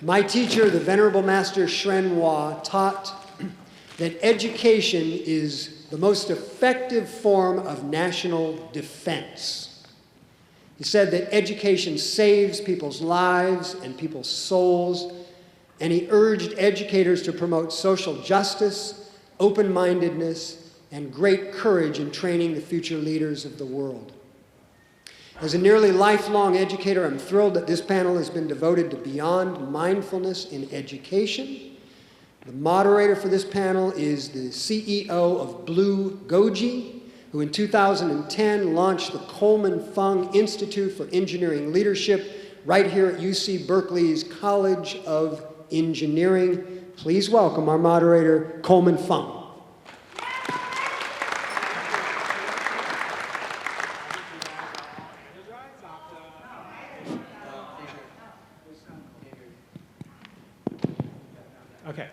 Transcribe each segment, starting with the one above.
My teacher, the Venerable Master Shren Hua, taught that education is the most effective form of national defense. He said that education saves people's lives and people's souls, and he urged educators to promote social justice, open-mindedness, and great courage in training the future leaders of the world. As a nearly lifelong educator, I'm thrilled that this panel has been devoted to beyond mindfulness in education. The moderator for this panel is the CEO of Blue Goji, who in 2010 launched the Coleman Fung Institute for Engineering Leadership right here at UC Berkeley's College of Engineering. Please welcome our moderator, Coleman Fung. Okay.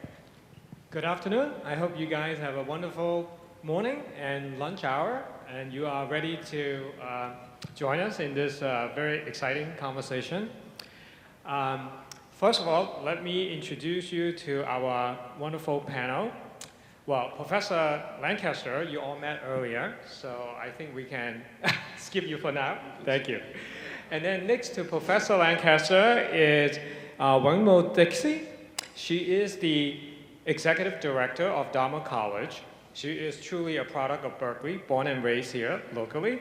Good afternoon. I hope you guys have a wonderful morning and lunch hour, and you are ready to join us in this very exciting conversation. First of all, let me introduce you to our wonderful panel. Well, Professor Lancaster, you all met earlier, so I think we can skip you for now. Thank you. And then next to Professor Lancaster is Wangmo Dixie. She is the Executive Director of Dharma College. She is truly a product of Berkeley, born and raised here locally.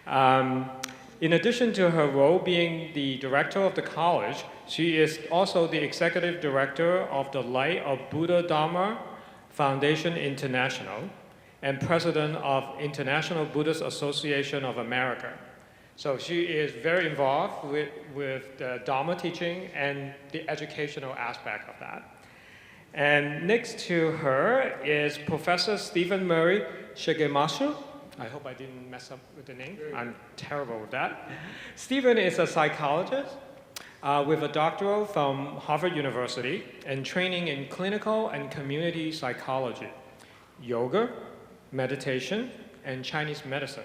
In addition to her role being the director of the college, she is also the Executive Director of the Light of Buddha Dharma Foundation International and President of International Buddhist Association of America. So she is very involved with the Dharma teaching and the educational aspect of that. And next to her is Professor Stephen Murray Shigemasu. I hope I didn't mess up with the name. I'm terrible with that. Stephen is a psychologist with a doctoral from Harvard University and training in clinical and community psychology, yoga, meditation, and Chinese medicine.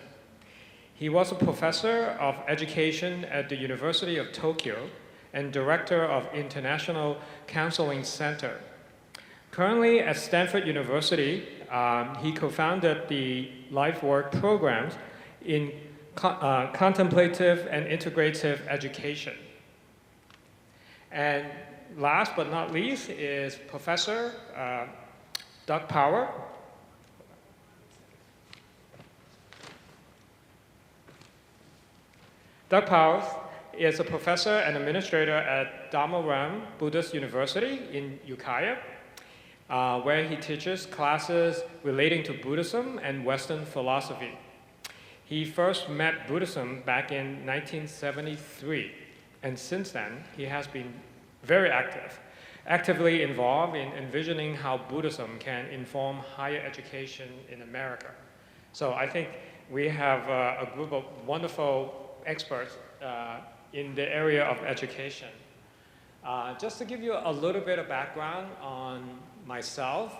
He was a professor of education at the University of Tokyo and director of International Counseling Center. Currently at Stanford University, he co-founded the life work programs in contemplative and integrative education. And last but not least is Professor Doug Powell. Doug Powell is a professor and administrator at Dharma Ram Buddhist University in Ukiah, where he teaches classes relating to Buddhism and Western philosophy. He first met Buddhism back in 1973, and since then he has been very actively involved in envisioning how Buddhism can inform higher education in America. So I think we have a group of wonderful experts in the area of education. Just to give you a little bit of background on myself,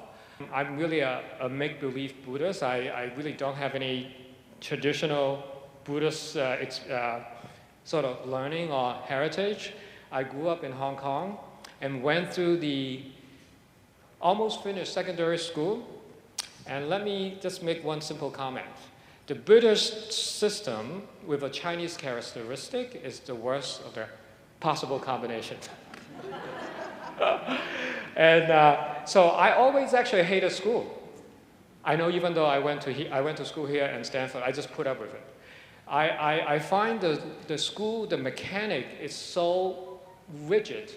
I'm really a make-believe Buddhist. I really don't have any traditional Buddhist sort of learning or heritage. I grew up in Hong Kong and went through the almost finished secondary school. And let me just make one simple comment. The Buddhist system with a Chinese characteristic is the worst of the possible combination. And so I always actually hated school. I know even though I went to school here in Stanford, I just put up with it. I find the school, the mechanic is so rigid.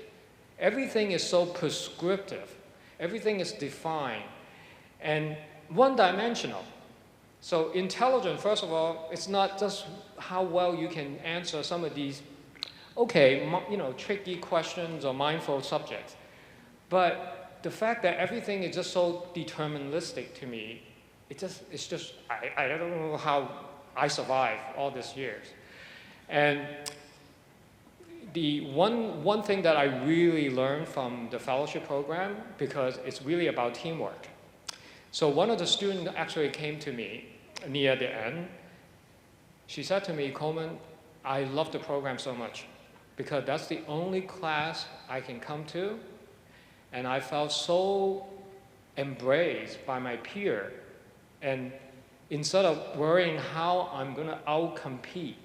Everything is so prescriptive. Everything is defined and one-dimensional. So intelligence, first of all, it's not just how well you can answer some of these, tricky questions or mindful subjects. But the fact that everything is just so deterministic to me, it's just I don't know how I survived all these years. And the one thing that I really learned from the fellowship program, because it's really about teamwork. So one of the students actually came to me near the end. She said to me, Coleman, I love the program so much, because that's the only class I can come to, and I felt so embraced by my peer, and instead of worrying how I'm going to outcompete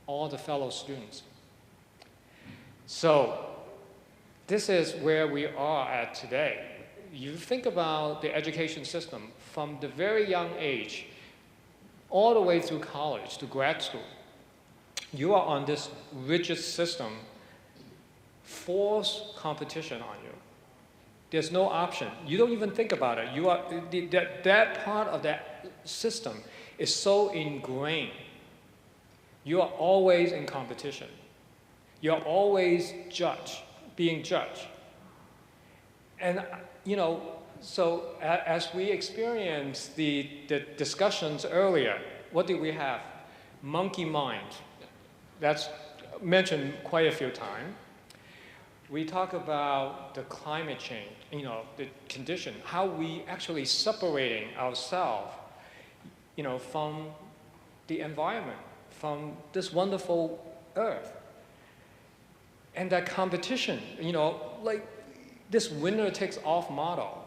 all the fellow students. So this is where we are at today. You think about the education system from the very young age, all the way through college to grad school. You are on this rigid system, force competition on you. There's no option. You don't even think about it. You are, that part of that system is so ingrained. You are always in competition. You are always being judged. And, you know, so as we experienced the discussions earlier, what did we have? Monkey mind. That's mentioned quite a few times. We talk about the climate change, you know, the condition, how we actually separating ourselves, you know, from the environment, from this wonderful earth. And that competition, you know, like this winner takes all model.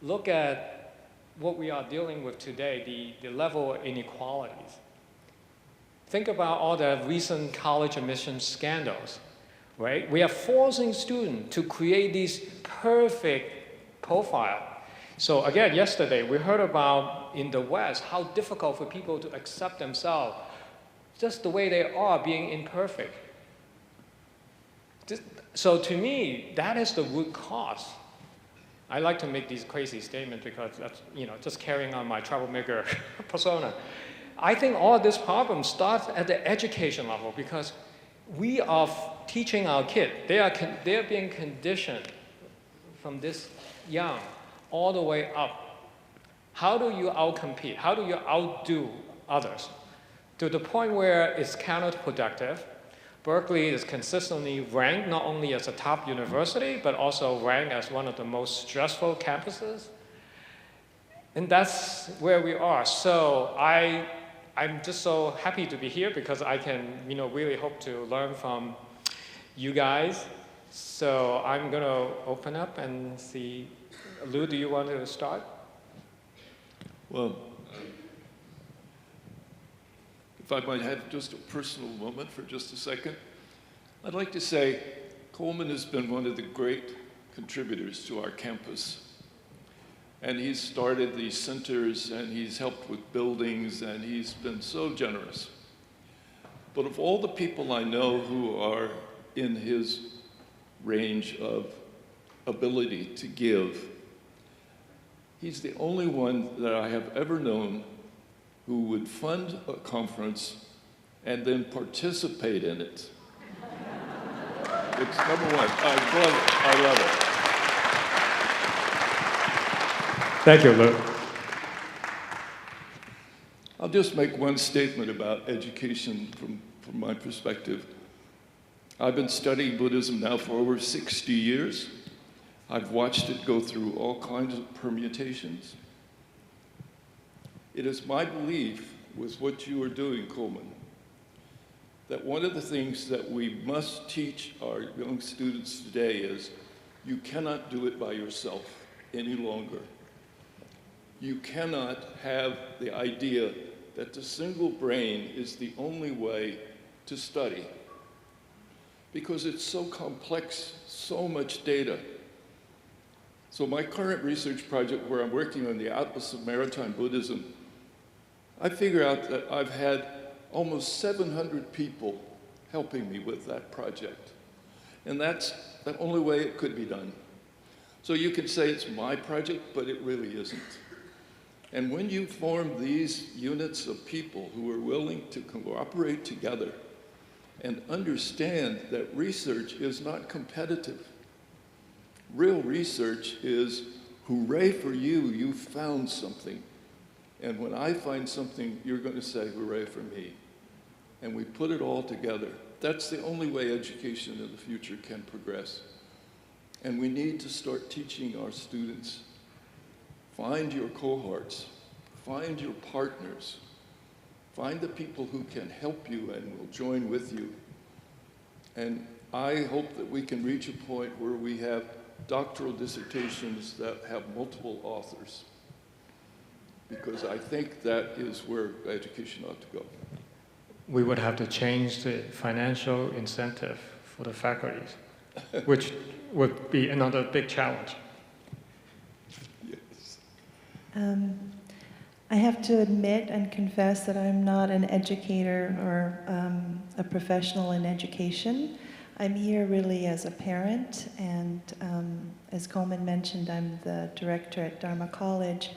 Look at what we are dealing with today, the level of inequalities. Think about all the recent college admissions scandals, right? We are forcing students to create these perfect profile. So again, yesterday we heard about in the West how difficult for people to accept themselves just the way they are, being imperfect. So to me, that is the root cause. I like to make these crazy statements because that's, you know, just carrying on my troublemaker persona. I think all this problem starts at the education level because we are teaching our kids. They are being conditioned from this young all the way up. How do you outcompete? How do you outdo others? To the point where it's counterproductive. Berkeley is consistently ranked not only as a top university, but also ranked as one of the most stressful campuses. And that's where we are. So I'm just so happy to be here because I can, you know, really hope to learn from you guys. So I'm going to open up and see. Lou, do you want to start? Well, if I might have just a personal moment for just a second, I'd like to say Coleman has been one of the great contributors to our campus. And he's started these centers, and he's helped with buildings, and he's been so generous. But of all the people I know who are in his range of ability to give, he's the only one that I have ever known who would fund a conference and then participate in it. It's number one. I love it. Thank you, Lou. I'll just make one statement about education from my perspective. I've been studying Buddhism now for over 60 years. I've watched it go through all kinds of permutations. It is my belief with what you are doing, Coleman, that one of the things that we must teach our young students today is you cannot do it by yourself any longer. You cannot have the idea that the single brain is the only way to study because it's so complex, so much data. So my current research project where I'm working on the Atlas of Maritime Buddhism, I figure out that I've had almost 700 people helping me with that project. And that's the only way it could be done. So you could say it's my project, but it really isn't. And when you form these units of people who are willing to cooperate together and understand that research is not competitive, real research is, hooray for you, you found something. And when I find something, you're going to say, hooray for me. And we put it all together. That's the only way education in the future can progress. And we need to start teaching our students. Find your cohorts. Find your partners. Find the people who can help you and will join with you. And I hope that we can reach a point where we have doctoral dissertations that have multiple authors, because I think that is where education ought to go. We would have to change the financial incentive for the faculties, which would be another big challenge. Yes. I have to admit and confess that I'm not an educator or a professional in education. I'm here really as a parent, and as Coleman mentioned, I'm the director at Dharma College.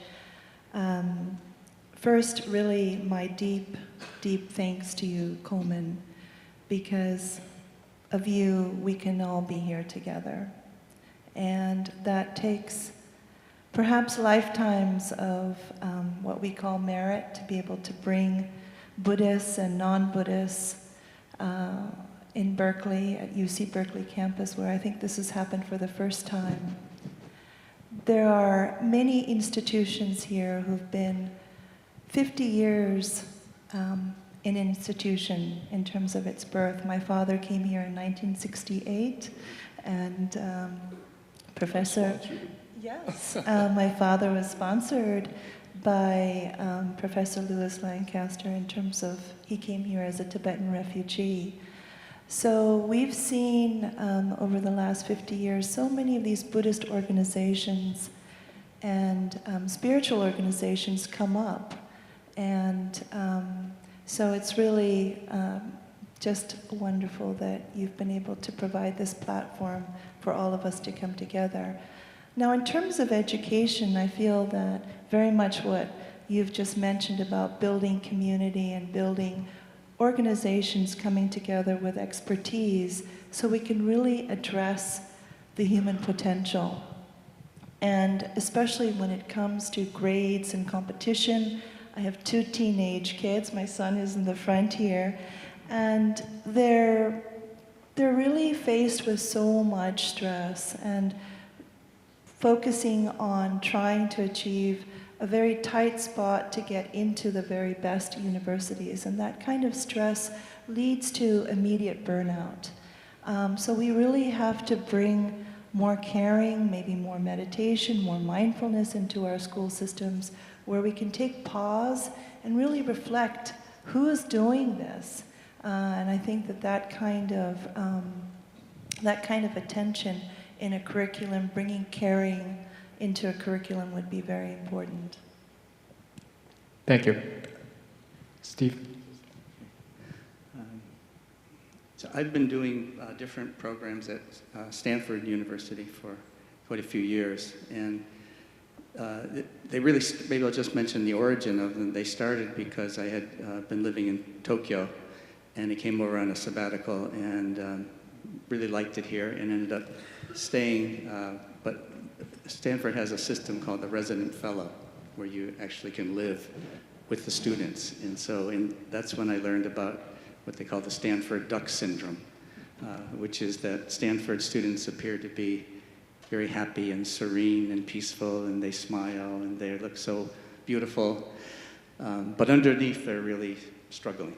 First, really, my deep, deep thanks to you, Coleman, because of you, we can all be here together. And that takes perhaps lifetimes of what we call merit to be able to bring Buddhists and non-Buddhists in Berkeley, at UC Berkeley campus, where I think this has happened for the first time. There are many institutions here who've been 50 years in institution in terms of its birth. My father came here in 1968, and Professor... Yes, my father was sponsored by Professor Lewis Lancaster in terms of, he came here as a Tibetan refugee. So we've seen over the last 50 years so many of these Buddhist organizations and spiritual organizations come up. And so it's really just wonderful that you've been able to provide this platform for all of us to come together. Now, in terms of education, I feel that very much what you've just mentioned about building community and building organizations coming together with expertise so we can really address the human potential. And especially when it comes to grades and competition, I have 2 teenage kids. My son is in the front here. And they're really faced with so much stress and focusing on trying to achieve a very tight spot to get into the very best universities. And that kind of stress leads to immediate burnout. So we really have to bring more caring, maybe more meditation, more mindfulness into our school systems, where we can take pause and really reflect who is doing this. And I think that kind of attention in a curriculum, bringing caring into a curriculum would be very important. Thank you. Steve? So I've been doing different programs at Stanford University for quite a few years, and they really, maybe I'll just mention the origin of them. They started because I had been living in Tokyo, and I came over on a sabbatical and really liked it here and ended up staying, but Stanford has a system called the resident fellow, where you actually can live with the students. And that's when I learned about what they call the Stanford Duck Syndrome, which is that Stanford students appear to be very happy and serene and peaceful, and they smile and they look so beautiful, but underneath they're really struggling.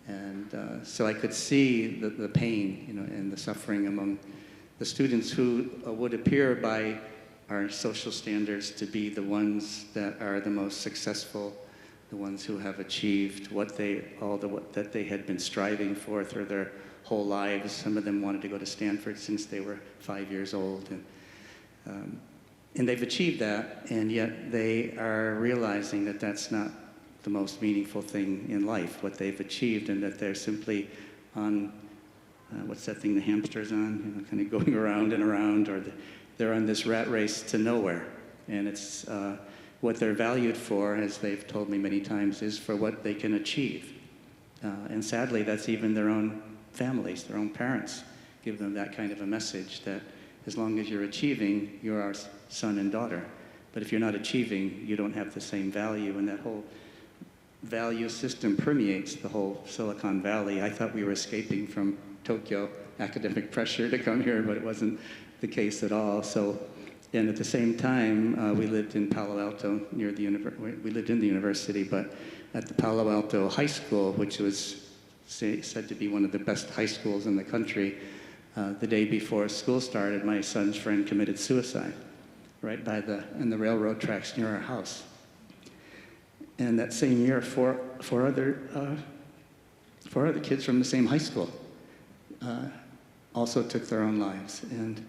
And so I could see the pain, and the suffering among the students who would appear by our social standards to be the ones that are the most successful, the ones who have achieved what they had been striving for through their whole lives. Some of them wanted to go to Stanford since they were 5 years old, and they've achieved that, and yet they are realizing that that's not the most meaningful thing in life, what they've achieved, and that they're simply on, what's that thing the hamster's on, kind of going around and around, or they're on this rat race to nowhere. And it's what they're valued for, as they've told me many times, is for what they can achieve. And sadly, that's even their own families, their own parents give them that kind of a message, that as long as you're achieving, you're our son and daughter. But if you're not achieving, you don't have the same value, and that whole value system permeates the whole Silicon Valley. I thought we were escaping from Tokyo academic pressure to come here, but it wasn't the case at all. So, and at the same time, we lived in Palo Alto near the we lived in the university, but at the Palo Alto High School, which was said to be one of the best high schools in the country. The day before school started, my son's friend committed suicide right in the railroad tracks near our house. And that same year, four other kids from the same high school also took their own lives. And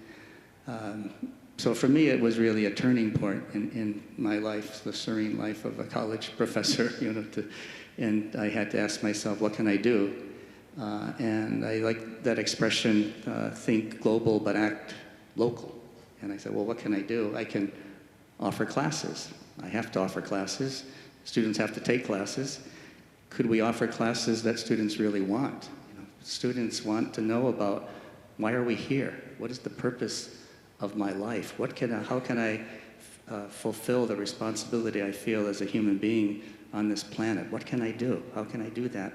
so for me, it was really a turning point in my life, the serene life of a college professor, and I had to ask myself, what can I do? And I like that expression, think global but act local. And I said, well, what can I do? I can offer classes. I have to offer classes. Students have to take classes. Could we offer classes that students really want? Students want to know about, why are we here? What is the purpose of my life? How can I fulfill the responsibility I feel as a human being on this planet? What can I do? How can I do that?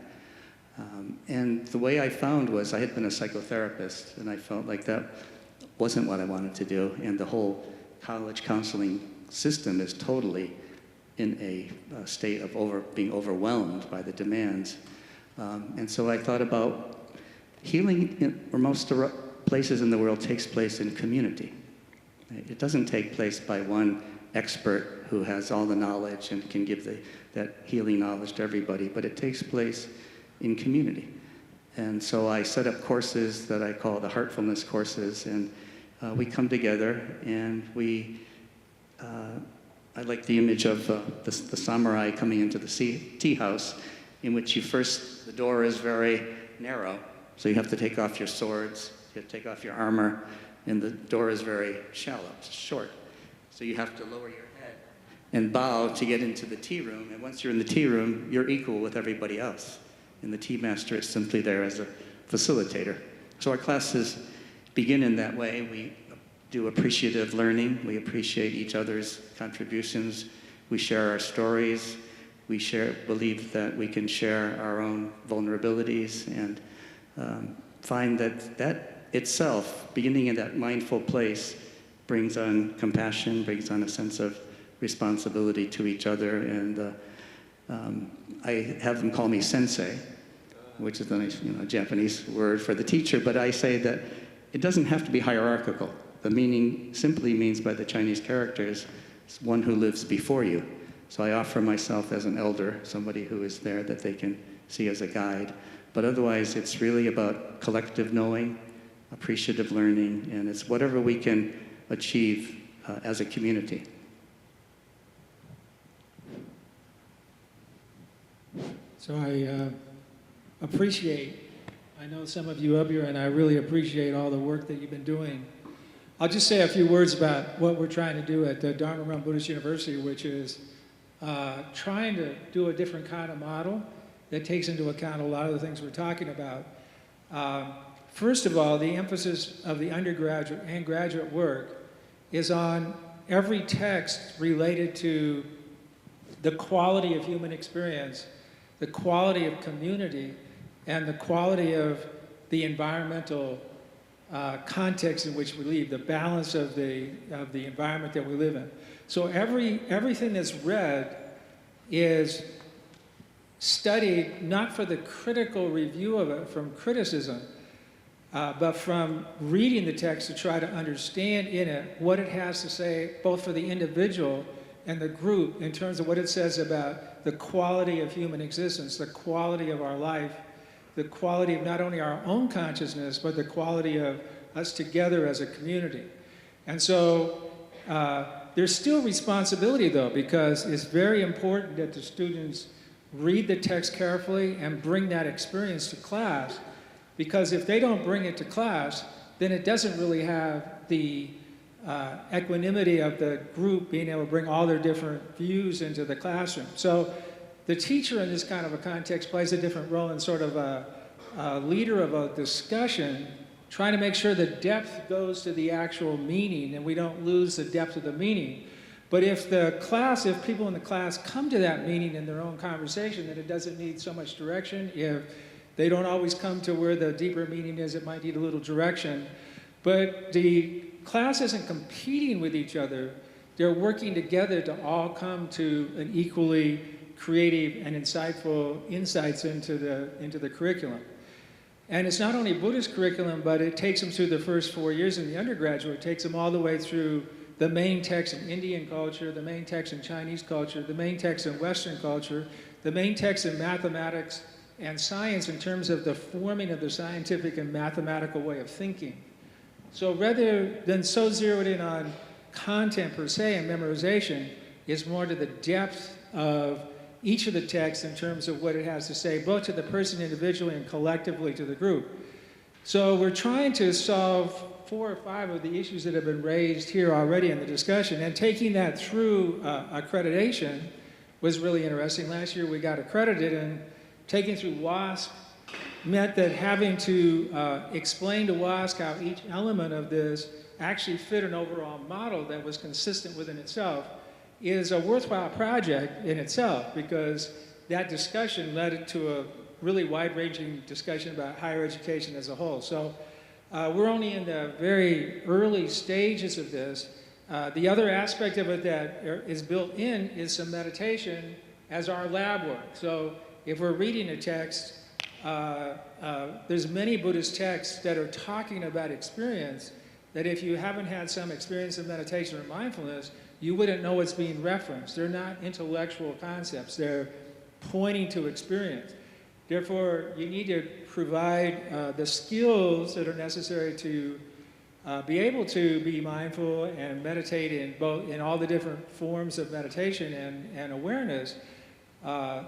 And the way I found was, I had been a psychotherapist, and I felt like that wasn't what I wanted to do, and the whole college counseling system is totally in a state of being overwhelmed by the demands. And so I thought about healing, where most places in the world takes place in community. It doesn't take place by one expert who has all the knowledge and can give that healing knowledge to everybody, but it takes place in community. And so I set up courses that I call the Heartfulness Courses, and we come together and I like the image of the samurai coming into the tea house, in which the door is very narrow, so you have to take off your swords, you have to take off your armor, and the door is very shallow, it's short. So you have to lower your head and bow to get into the tea room, and once you're in the tea room, you're equal with everybody else. And the tea master is simply there as a facilitator. So our classes begin in that way. We do appreciative learning. We appreciate each other's contributions. We share our stories. We believe that we can share our own vulnerabilities, and find that itself, beginning in that mindful place, brings on compassion, brings on a sense of responsibility to each other. And I have them call me sensei, which is a nice, Japanese word for the teacher, but I say that it doesn't have to be hierarchical. The meaning simply means, by the Chinese characters, it's one who lives before you. So I offer myself as an elder, somebody who is there that they can see as a guide. But otherwise, it's really about collective knowing, appreciative learning, and it's whatever we can achieve as a community. So I know some of you up here, and I really appreciate all the work that you've been doing. I'll just say a few words about what we're trying to do at the Dharma Realm Buddhist University, which is trying to do a different kind of model that takes into account a lot of the things we're talking about. First of all, the emphasis of the undergraduate and graduate work is on every text related to the quality of human experience, the quality of community, and the quality of the environmental context in which we live, the balance of the environment that we live in. So everything that's read is studied not for the critical review of it from criticism, but from reading the text to try to understand in it what it has to say, both for the individual and the group, in terms of what it says about the quality of human existence, the quality of our life, the quality of not only our own consciousness, but the quality of us together as a community. And so there's still responsibility, though, because it's very important that the students read the text carefully and bring that experience to class, because if they don't bring it to class, then it doesn't really have the equanimity of the group being able to bring all their different views into the classroom. So the teacher in this kind of a context plays a different role in sort of a leader of a discussion, trying to make sure the depth goes to the actual meaning and we don't lose the depth of the meaning. But if people in the class come to that meaning in their own conversation, then it doesn't need so much direction. If they don't always come to where the deeper meaning is, it might need a little direction. But the class isn't competing with each other. They're working together to all come to an equally creative and insightful insights into the curriculum. And it's not only Buddhist curriculum, but it takes them through the first 4 years in the undergraduate. It takes them all the way through the main text in Indian culture, the main text in Chinese culture, the main text in Western culture, the main text in mathematics and science in terms of the forming of the scientific and mathematical way of thinking. So rather than so zeroed in on content per se and memorization, it's more to the depth of each of the texts in terms of what it has to say, both to the person individually and collectively to the group. So we're trying to solve 4 or 5 of the issues that have been raised here already in the discussion, and taking that through accreditation was really interesting. Last year we got accredited, and taking through WASC meant that having to explain to WASC how each element of this actually fit an overall model that was consistent within itself is a worthwhile project in itself, because that discussion led to a really wide-ranging discussion about higher education as a whole. So we're only in the very early stages of this. The other aspect of it that is built in is some meditation as our lab work. So if we're reading a text, there's many Buddhist texts that are talking about experience that if you haven't had some experience of meditation or mindfulness, you wouldn't know what's being referenced. They're not intellectual concepts. They're pointing to experience. Therefore, you need to provide the skills that are necessary to be able to be mindful and meditate in all the different forms of meditation and awareness,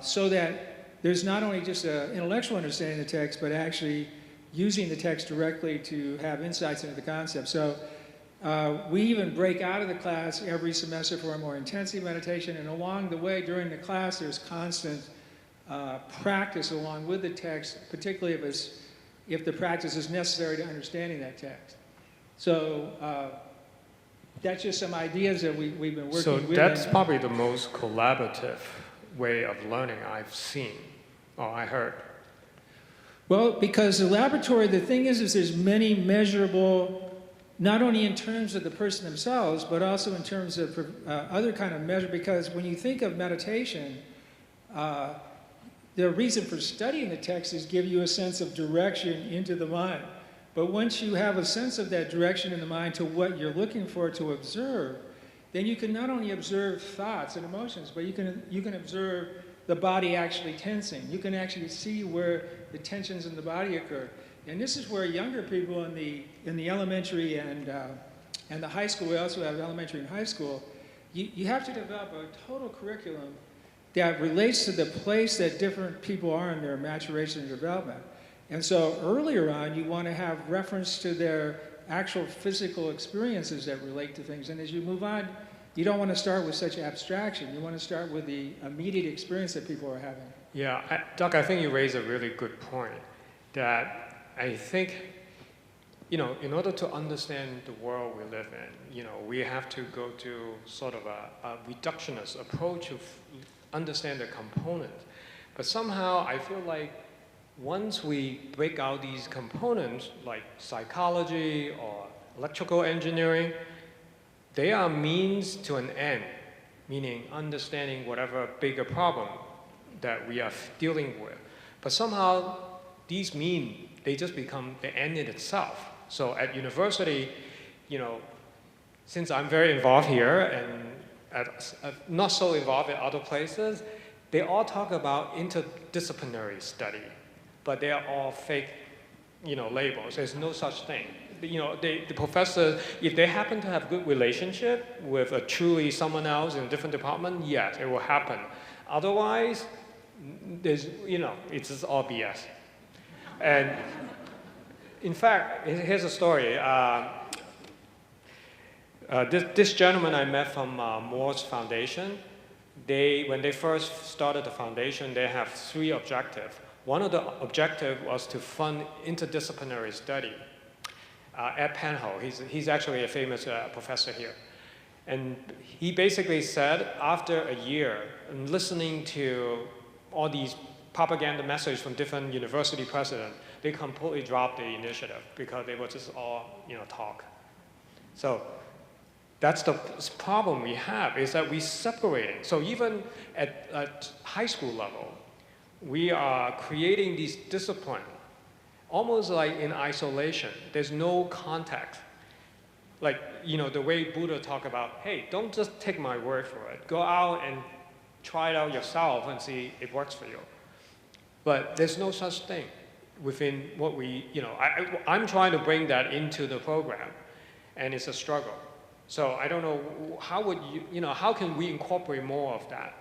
so that there's not only just an intellectual understanding of the text, but actually using the text directly to have insights into the concept. So we even break out of the class every semester for a more intensive meditation, and along the way during the class there's constant practice along with the text, particularly if the practice is necessary to understanding that text. So that's just some ideas that we've been working with. So that's probably the most collaborative way of learning I've seen, or I heard. Well, because the laboratory, the thing is there's many measurable, not only in terms of the person themselves, but also in terms of other kind of measure, because when you think of meditation, the reason for studying the text is give you a sense of direction into the mind. But once you have a sense of that direction in the mind to what you're looking for to observe, then you can not only observe thoughts and emotions, but you can observe the body actually tensing. You can actually see where the tensions in the body occur. And this is where younger people in the elementary and the high school, we also have elementary and high school, you have to develop a total curriculum that relates to the place that different people are in their maturation and development. And so earlier on, you want to have reference to their actual physical experiences that relate to things. And as you move on, you don't want to start with such abstraction. You want to start with the immediate experience that people are having. Yeah, Doc, I think you raise a really good point, that I think, in order to understand the world we live in, we have to go to sort of a reductionist approach to understand the components. But somehow I feel like once we break out these components, like psychology or electrical engineering, they are means to an end, meaning understanding whatever bigger problem that we are dealing with. But somehow these they just become the end in itself. So at university, since I'm very involved here and not so involved in other places, they all talk about interdisciplinary study, but they are all fake, labels. There's no such thing. The professors, if they happen to have good relationship with truly someone else in a different department, yes, it will happen. Otherwise, it's just all BS. And in fact, here's a story. This gentleman I met from Moore's Foundation, when they first started the foundation, they have 3 objectives. One of the objectives was to fund interdisciplinary study. At Powell, he's actually a famous professor here. And he basically said, after a year, listening to all these propaganda messages from different university presidents, they completely dropped the initiative because they were just all, talk. So that's the problem we have, is that we separate. So even at high school level, we are creating these disciplines almost like in isolation. There's no contact. Like, the way Buddha talked about, hey, don't just take my word for it. Go out and try it out yourself and see if it works for you. But there's no such thing within what we, I'm trying to bring that into the program, and it's a struggle. So I don't know, how can we incorporate more of that?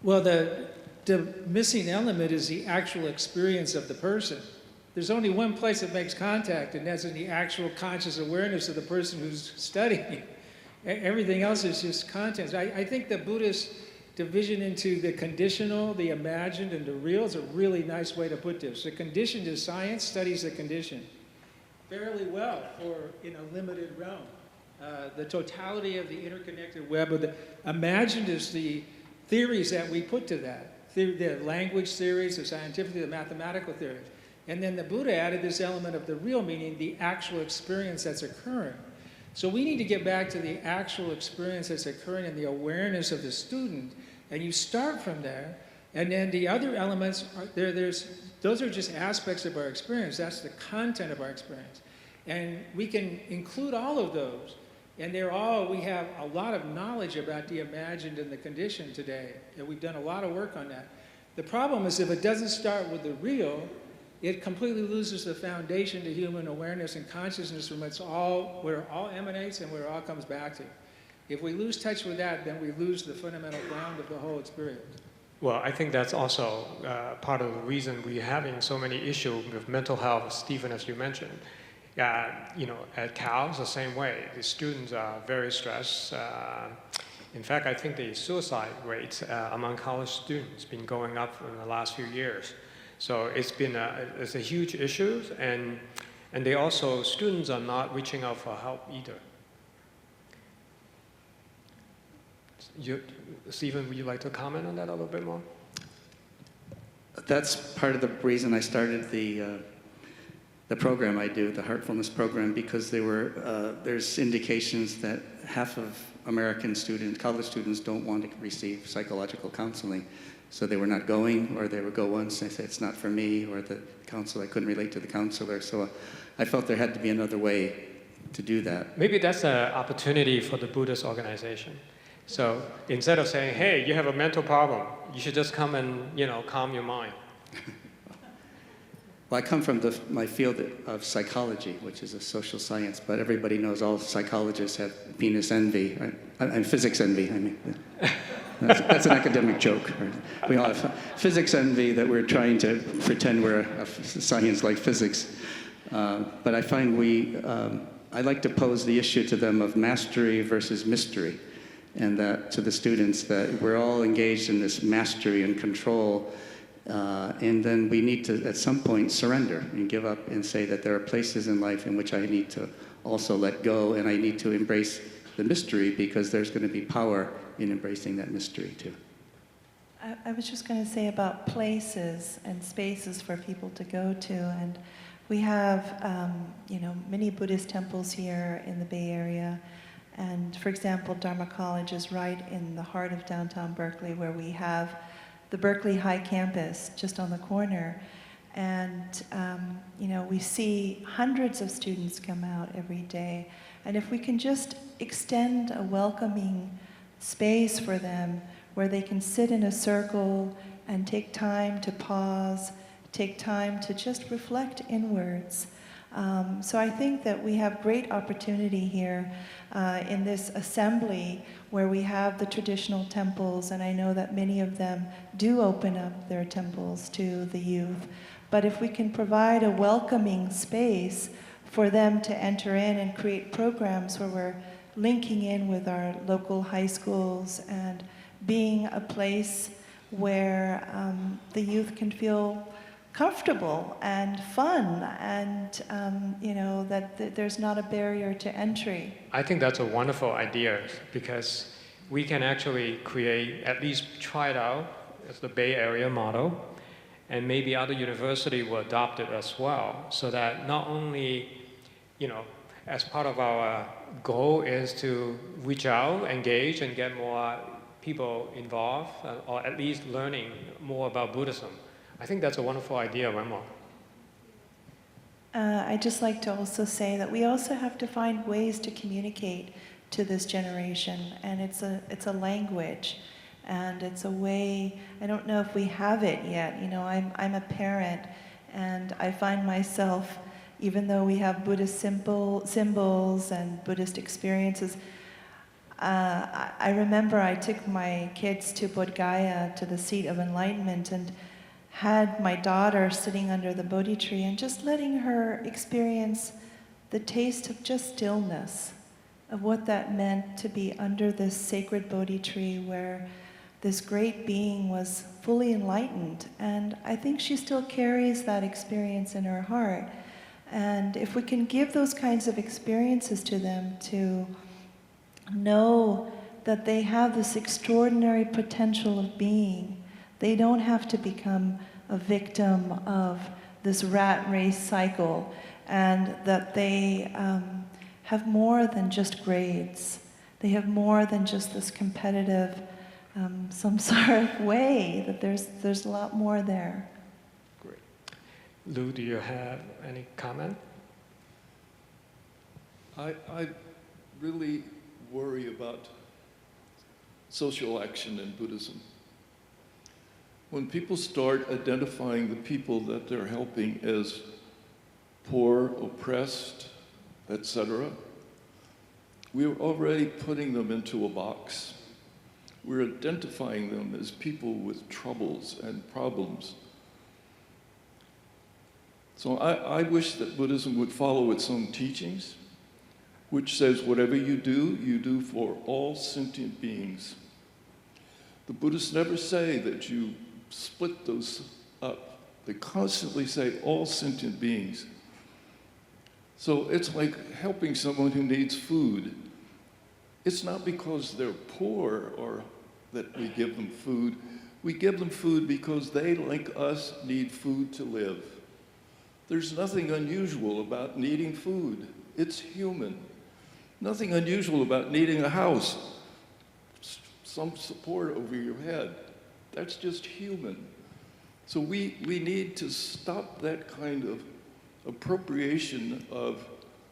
Well, the missing element is the actual experience of the person. There's only one place that makes contact, and that's in the actual conscious awareness of the person who's studying. Everything else is just content. I think the Buddhist division into the conditional, the imagined, and the real is a really nice way to put this. The conditioned is science studies the conditioned fairly well for in a limited realm. The totality of the interconnected web of the imagined is the theories that we put to that. The language theories, the scientific, the mathematical theories. And then the Buddha added this element of the real, meaning the actual experience that's occurring. So we need to get back to the actual experience that's occurring in the awareness of the student. And you start from there, and then the other elements, those are just aspects of our experience. That's the content of our experience. And we can include all of those. And we have a lot of knowledge about the imagined and the conditioned today. And we've done a lot of work on that. The problem is if it doesn't start with the real, it completely loses the foundation to human awareness and consciousness from where it all emanates and where it all comes back to. If we lose touch with that, then we lose the fundamental ground of the whole experience. Well, I think that's also part of the reason we're having so many issues with mental health, Stephen, as you mentioned. At Cal, it's the same way. The students are very stressed. In fact, I think the suicide rate among college students has been going up in the last few years. So it's a huge issue, and they also, students are not reaching out for help either. Stephen, would you like to comment on that a little bit more? That's part of the reason I started the program I do, the Heartfulness program, because there's indications that half of American college students don't want to receive psychological counseling. So they were not going, or they would go once and they say, it's not for me, or the counselor, I couldn't relate to the counselor. So I felt there had to be another way to do that. Maybe that's an opportunity for the Buddhist organization. So instead of saying, hey, you have a mental problem, you should just come and, calm your mind. Well, I come from my field of psychology, which is a social science, but everybody knows all psychologists have penis envy, right? And physics envy, I mean. That's an academic joke. Right? We all have physics envy that we're trying to pretend we're a science like physics. But I find I like to pose the issue to them of mastery versus mystery. And that to the students that we're all engaged in this mastery and control. And then we need to, at some point, surrender and give up and say that there are places in life in which I need to also let go, and I need to embrace the mystery because there's going to be power in embracing that mystery too. I was just going to say about places and spaces for people to go to, and we have many Buddhist temples here in the Bay Area, and for example, Dharma College is right in the heart of downtown Berkeley, where we have the Berkeley High Campus just on the corner, and we see hundreds of students come out every day, and if we can just extend a welcoming space for them where they can sit in a circle and take time to pause, take time to just reflect inwards. So I think that we have great opportunity here in this assembly where we have the traditional temples, and I know that many of them do open up their temples to the youth. But if we can provide a welcoming space for them to enter in and create programs where we're linking in with our local high schools and being a place where the youth can feel comfortable and fun, and that there's not a barrier to entry. I think that's a wonderful idea, because we can actually at least try it out as the Bay Area model, and maybe other universities will adopt it as well, so that not only, as part of our goal is to reach out, engage, and get more people involved, or at least learning more about Buddhism. I think that's a wonderful idea, Remo. I'd just like to also say that we also have to find ways to communicate to this generation, and it's a language, and it's a way. I don't know if we have it yet. You know, I'm a parent, and I find myself, even though we have Buddhist symbols and Buddhist experiences, I remember I took my kids to Bodh Gaya, to the seat of enlightenment, and had my daughter sitting under the Bodhi tree and just letting her experience the taste of just stillness, of what that meant to be under this sacred Bodhi tree where this great being was fully enlightened. And I think she still carries that experience in her heart. And if we can give those kinds of experiences to them, to know that they have this extraordinary potential of being, they don't have to become a victim of this rat race cycle, and that they have more than just grades. They have more than just this competitive samsaric way, that there's a lot more there. Great. Lou, do you have any comment? I really worry about social action in Buddhism. When people start identifying the people that they're helping as poor, oppressed, etc., we're already putting them into a box. We're identifying them as people with troubles and problems. So I wish that Buddhism would follow its own teachings, which says whatever you do for all sentient beings. The Buddhists never say that you split those up. They constantly say all sentient beings. So it's like helping someone who needs food. It's not because they're poor or that we give them food. We give them food because they, like us, need food to live. There's nothing unusual about needing food. It's human. Nothing unusual about needing a house, some support over your head. That's just human. So we need to stop that kind of appropriation of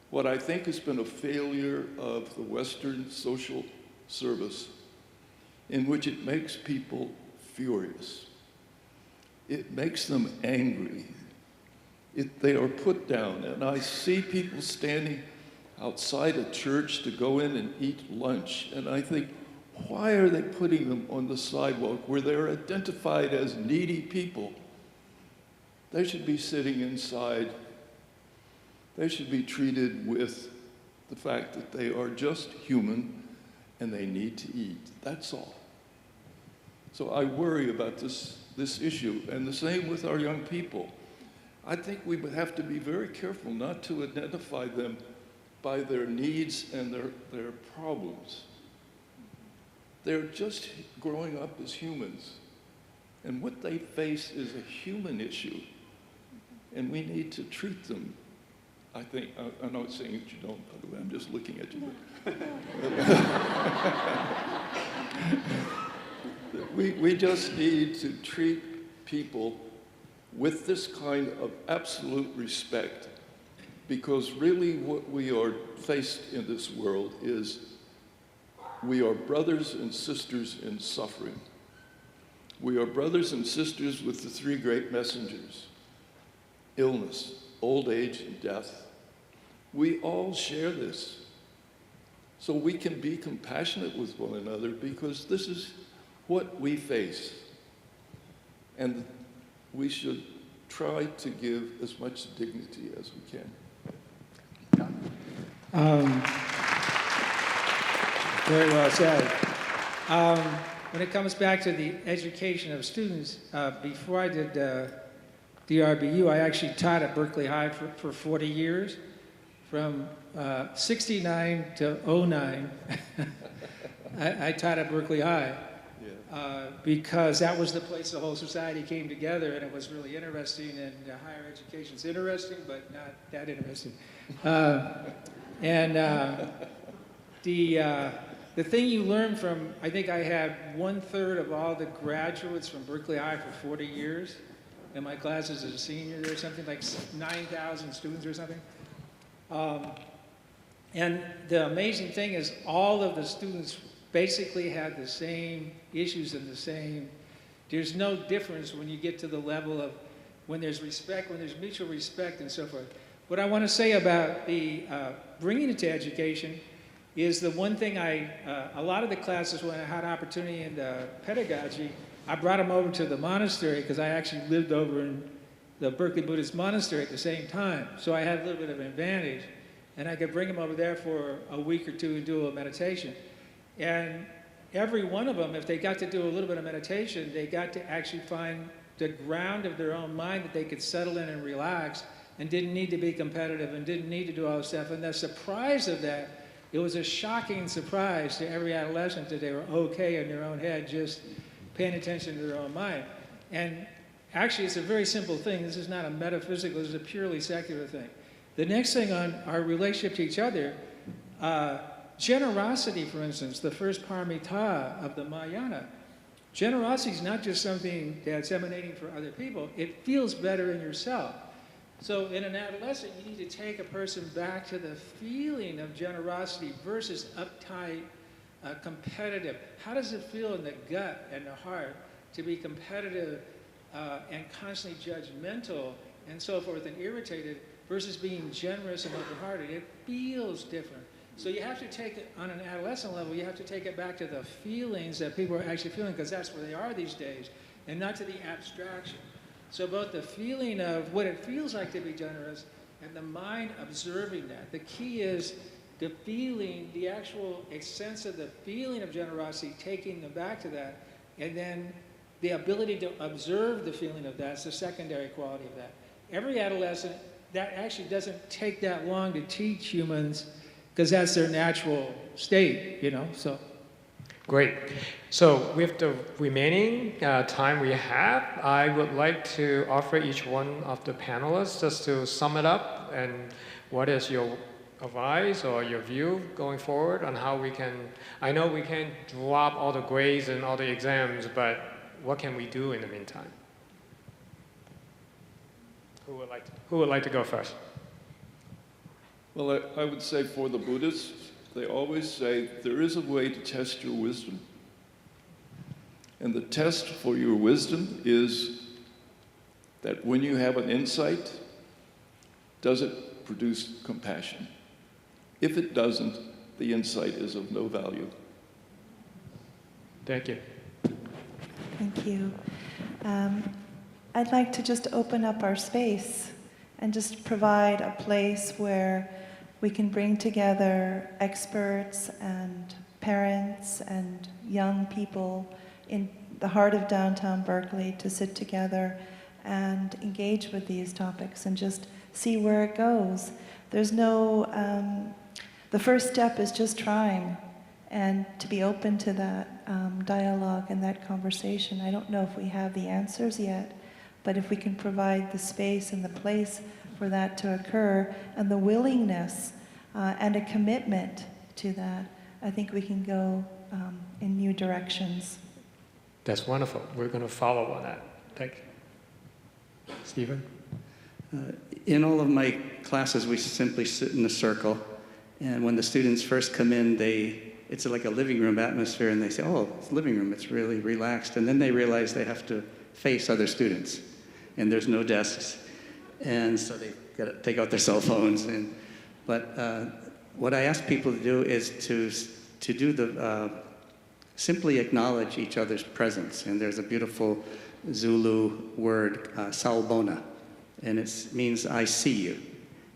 what I think has been a failure of the Western social service, in which it makes people furious. It makes them angry. They are put down. And I see people standing outside a church to go in and eat lunch, and I think, why are they putting them on the sidewalk where they're identified as needy people? They should be sitting inside. They should be treated with the fact that they are just human and they need to eat. That's all. So I worry about this issue, and the same with our young people. I think we would have to be very careful not to identify them by their needs and their problems. They're just growing up as humans. And what they face is a human issue. And we need to treat them, I think, I'm not saying that you don't, by the way, I'm just looking at you. We just need to treat people with this kind of absolute respect, because really what we are faced in this world is we are brothers and sisters in suffering. We are brothers and sisters with the three great messengers: illness, old age, and death. We all share this. So we can be compassionate with one another, because this is what we face. And we should try to give as much dignity as we can. Very well said. When it comes back to the education of students, before I did DRBU, I actually taught at Berkeley High for 40 years. From 69 to 09, I taught at Berkeley High. Because that was the place the whole society came together, and it was really interesting, and higher education's interesting, but not that interesting. the thing you learn from, I think I had 1/3 of all the graduates from Berkeley High for 40 years. In my classes as a senior, there was something like 9,000 students or something. And the amazing thing is all of the students basically had the same issues and there's no difference when you get to the level of when there's respect, when there's mutual respect and so forth. What I want to say about the bringing it to education is the one thing a lot of the classes when I had opportunity in pedagogy, I brought them over to the monastery because I actually lived over in the Berkeley Buddhist monastery at the same time. So I had a little bit of an advantage. And I could bring them over there for a week or two and do a meditation. And every one of them, if they got to do a little bit of meditation, they got to actually find the ground of their own mind that they could settle in and relax and didn't need to be competitive and didn't need to do all this stuff. And the surprise of that, it was a shocking surprise to every adolescent that they were okay in their own head, just paying attention to their own mind. And actually, it's a very simple thing. This is not a metaphysical, this is a purely secular thing. The next thing on our relationship to each other, generosity, for instance, the first paramita of the Mahayana. Generosity is not just something that's emanating for other people, it feels better in yourself. So in an adolescent, you need to take a person back to the feeling of generosity versus uptight, competitive. How does it feel in the gut and the heart to be competitive and constantly judgmental and so forth and irritated versus being generous and open-hearted? It feels different. So you have to take it on an adolescent level, you have to take it back to the feelings that people are actually feeling, because that's where they are these days, and not to the abstraction. So both the feeling of what it feels like to be generous and the mind observing that. The key is the feeling, the actual sense of the feeling of generosity, taking them back to that, and then the ability to observe the feeling of that is the secondary quality of that. Every adolescent, that actually doesn't take that long to teach humans, because that's their natural state, you know, so. Great. So with the remaining time we have, I would like to offer each one of the panelists just to sum it up, and what is your advice or your view going forward on how we can, I know we can't drop all the grades and all the exams, but what can we do in the meantime? Who would like to go first? Well, I would say for the Buddhists, they always say there is a way to test your wisdom. And the test for your wisdom is that when you have an insight, does it produce compassion? If it doesn't, the insight is of no value. Thank you. Thank you. I'd like to just open up our space and just provide a place where we can bring together experts and parents and young people in the heart of downtown Berkeley to sit together and engage with these topics and just see where it goes. There's no, the first step is just trying and to be open to that dialogue and that conversation. I don't know if we have the answers yet, but if we can provide the space and the place for that to occur and the willingness and a commitment to that, I think we can go in new directions. That's wonderful. We're going to follow on that. Thank you. Stephen? In all of my classes, we simply sit in a circle, and when the students first come in, it's like a living room atmosphere, and they say, oh, it's a living room, it's really relaxed, and then they realize they have to face other students, and there's no desks, and so they got to take out their cell phones. But what I ask people to do is to do the simply acknowledge each other's presence, and there's a beautiful Zulu word, sawubona, and it means I see you,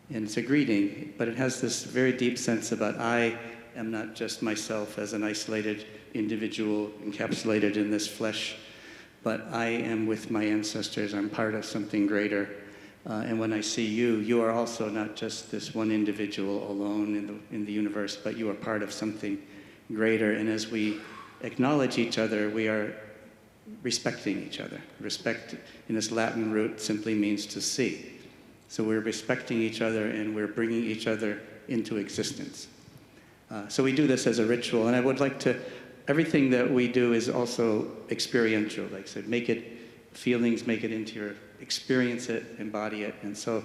and it's a greeting, but it has this very deep sense about I am not just myself as an isolated individual encapsulated in this flesh, but I am with my ancestors, I'm part of something greater. And when I see you, you are also not just this one individual alone in the universe, but you are part of something greater. And as we acknowledge each other, we are respecting each other. Respect in its Latin root simply means to see. So we're respecting each other and we're bringing each other into existence. So we do this as a ritual, and I would like to, everything that we do is also experiential. Like I said, make it feelings, make it into your, experience it, embody it. And so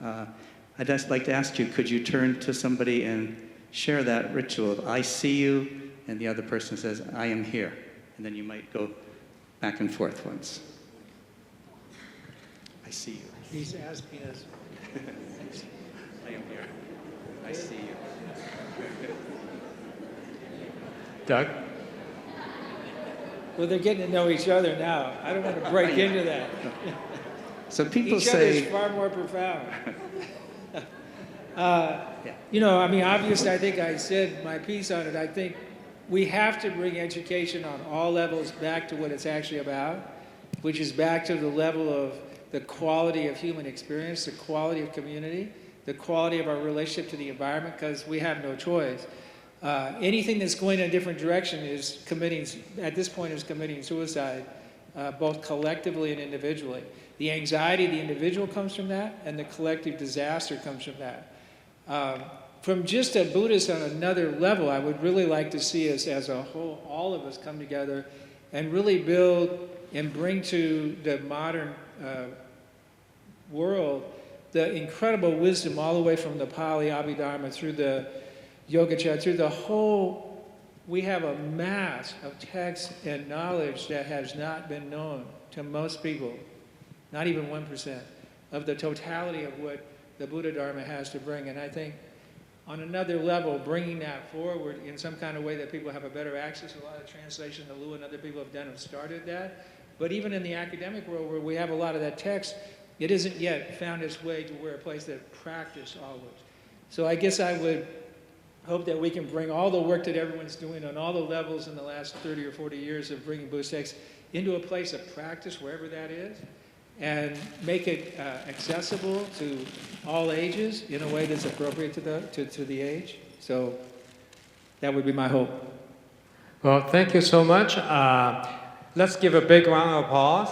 I'd just like to ask you, could you turn to somebody and share that ritual of I see you, and the other person says, I am here. And then you might go back and forth once. I see you. He's asking us. I am here. I see you. Doug? Well, they're getting to know each other now. I don't want to break into that. So people Each other is say, far more profound. You know, I mean, obviously, I think I said my piece on it. I think we have to bring education on all levels back to what it's actually about, which is back to the level of the quality of human experience, the quality of community, the quality of our relationship to the environment, because we have no choice. Anything that's going in a different direction is committing, at this point, is committing suicide, both collectively and individually. The anxiety of the individual comes from that, and the collective disaster comes from that. From just a Buddhist on another level, I would really like to see us as a whole, all of us come together and really build and bring to the modern world the incredible wisdom all the way from the Pali Abhidharma through the Yogacara, through the whole, we have a mass of text and knowledge that has not been known to most people, not even 1%, of the totality of what the Buddha Dharma has to bring. And I think on another level, bringing that forward in some kind of way that people have a better access. A lot of translation that Lou and other people have done have started that. But even in the academic world where we have a lot of that text, it isn't yet found its way to where a place that practice always. So I guess I would hope that we can bring all the work that everyone's doing on all the levels in the last 30 or 40 years of bringing Buddhist texts into a place of practice, wherever that is, and make it accessible to all ages in a way that's appropriate to the age. So that would be my hope. Well, thank you so much. Let's give a big round of applause